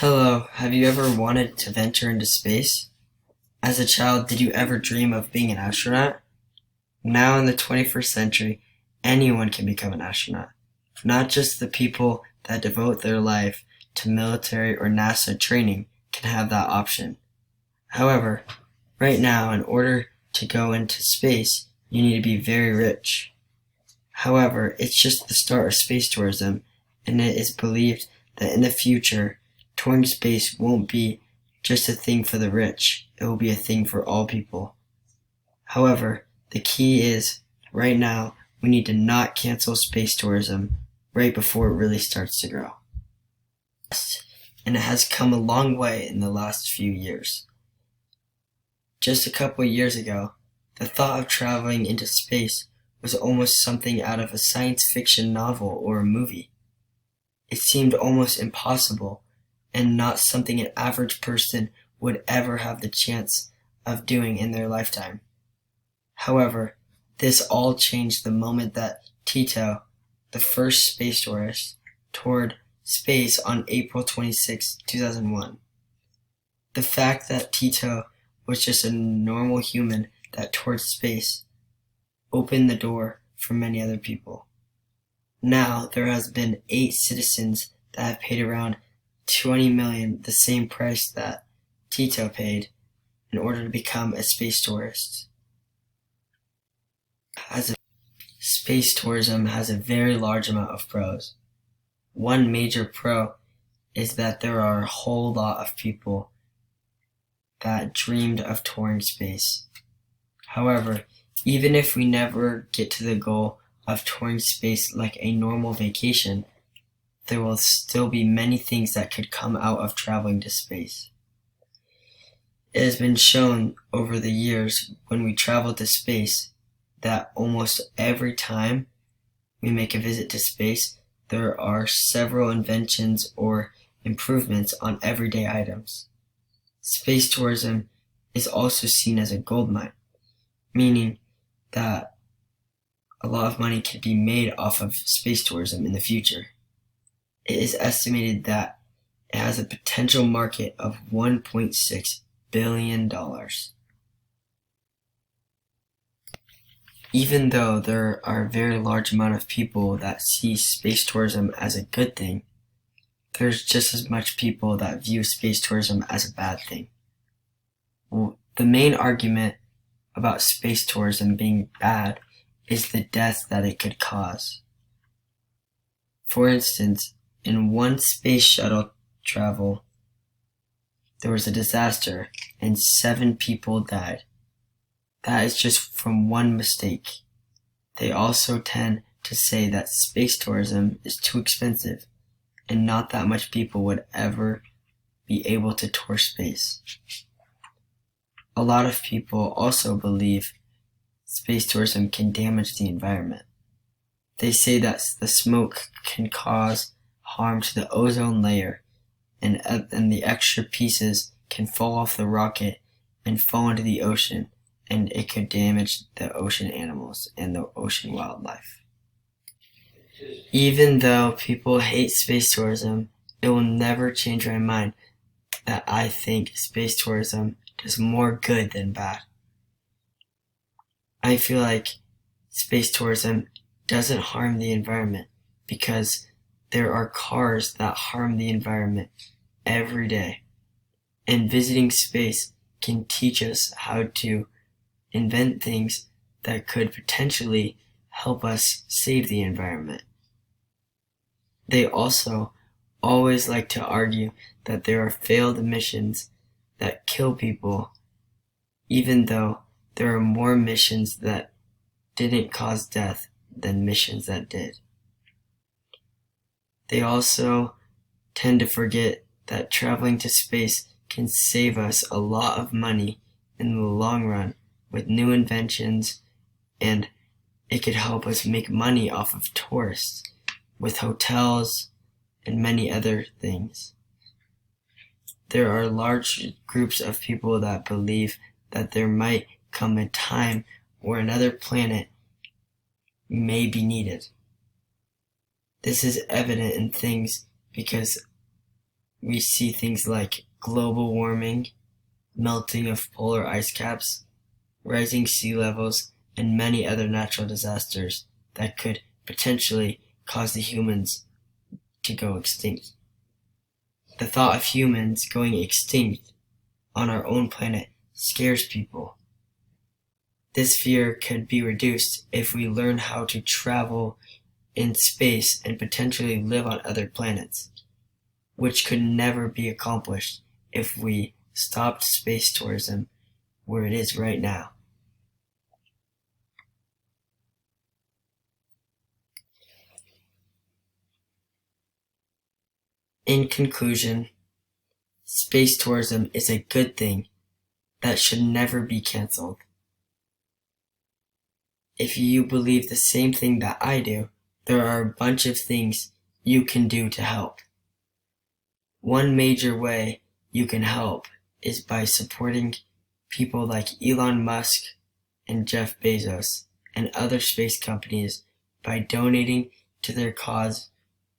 Hello, have you ever wanted to venture into space? As a child, did you ever dream of being an astronaut? Now in the 21st century, anyone can become an astronaut. Not just the people that devote their life to military or NASA training can have that option. However, right now, in order to go into space, you need to be very rich. However, it's just the start of space tourism, and it is believed that in the future, touring space won't be just a thing for the rich, it will be a thing for all people. However, the key is, right now, we need to not cancel space tourism right before it really starts to grow. And it has come a long way in the last few years. Just a couple of years ago, the thought of traveling into space was almost something out of a science fiction novel or a movie. It seemed almost impossible and not something an average person would ever have the chance of doing in their lifetime. However, this all changed the moment that Tito, the first space tourist, toured space on April 26, 2001. The fact that Tito was just a normal human that toured space opened the door for many other people. Now there has been 8 citizens that have paid around 20 million, the same price that Tito paid, in order to become a space tourist. Space tourism has a very large amount of pros. One major pro is that there are a whole lot of people that dreamed of touring space. However, even if we never get to the goal of touring space like a normal vacation, there will still be many things that could come out of traveling to space. It has been shown over the years when we travel to space that almost every time we make a visit to space, there are several inventions or improvements on everyday items. Space tourism is also seen as a gold mine, meaning that a lot of money could be made off of space tourism in the future. It is estimated that it has a potential market of $1.6 billion. Even though there are a very large amount of people that see space tourism as a good thing, there's just as much people that view space tourism as a bad thing. Well, the main argument about space tourism being bad is the death that it could cause. For instance, in one space shuttle travel, there was a disaster and 7 people died. That is just from one mistake. They also tend to say that space tourism is too expensive and not that much people would ever be able to tour space. A lot of people also believe space tourism can damage the environment. They say that the smoke can cause harm to the ozone layer, and the extra pieces can fall off the rocket and fall into the ocean, and it could damage the ocean animals and the ocean wildlife. Even though people hate space tourism, it will never change my mind that I think space tourism does more good than bad. I feel like space tourism doesn't harm the environment because there are cars that harm the environment every day. And visiting space can teach us how to invent things that could potentially help us save the environment. They also always like to argue that there are failed missions that kill people, even though there are more missions that didn't cause death than missions that did. They also tend to forget that traveling to space can save us a lot of money in the long run with new inventions, and it could help us make money off of tourists with hotels and many other things. There are large groups of people that believe that there might come a time where another planet may be needed. This is evident in things because we see things like global warming, melting of polar ice caps, rising sea levels, and many other natural disasters that could potentially cause the humans to go extinct. The thought of humans going extinct on our own planet scares people. This fear could be reduced if we learn how to travel in space and potentially live on other planets, which could never be accomplished if we stopped space tourism where it is right now. In conclusion, space tourism is a good thing that should never be canceled. If you believe the same thing that I do, there are a bunch of things you can do to help. One major way you can help is by supporting people like Elon Musk and Jeff Bezos and other space companies by donating to their cause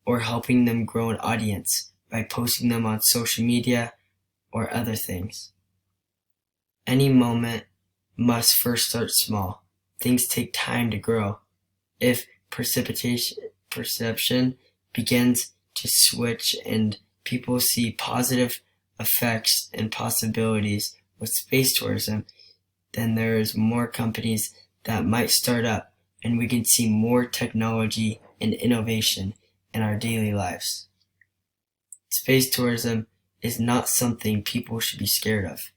or helping them grow an audience by posting them on social media or other things. Any moment must first start small. Things take time to grow. If perception begins to switch and people see positive effects and possibilities with space tourism, then there is more companies that might start up and we can see more technology and innovation in our daily lives. Space tourism is not something people should be scared of.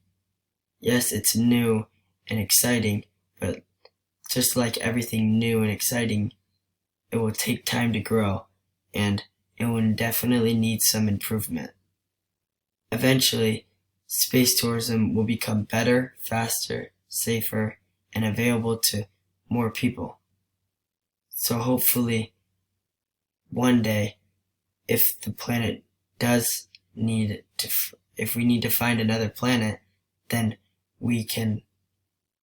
Yes, it's new and exciting, but just like everything new and exciting, it will take time to grow, and it will definitely need some improvement. Eventually, space tourism will become better, faster, safer, and available to more people. So hopefully, one day, if the planet does if we need to find another planet, then we can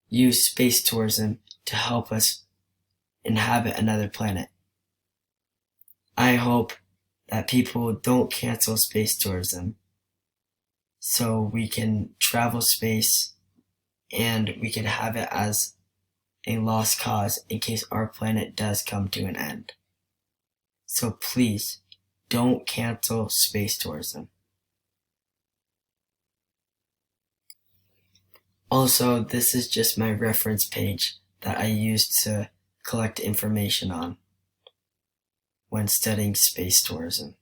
use space tourism to help us inhabit another planet. I hope that people don't cancel space tourism so we can travel space and we can have it as a lost cause in case our planet does come to an end. So please, don't cancel space tourism. Also, this is just my reference page that I used to collect information on when studying space tourism.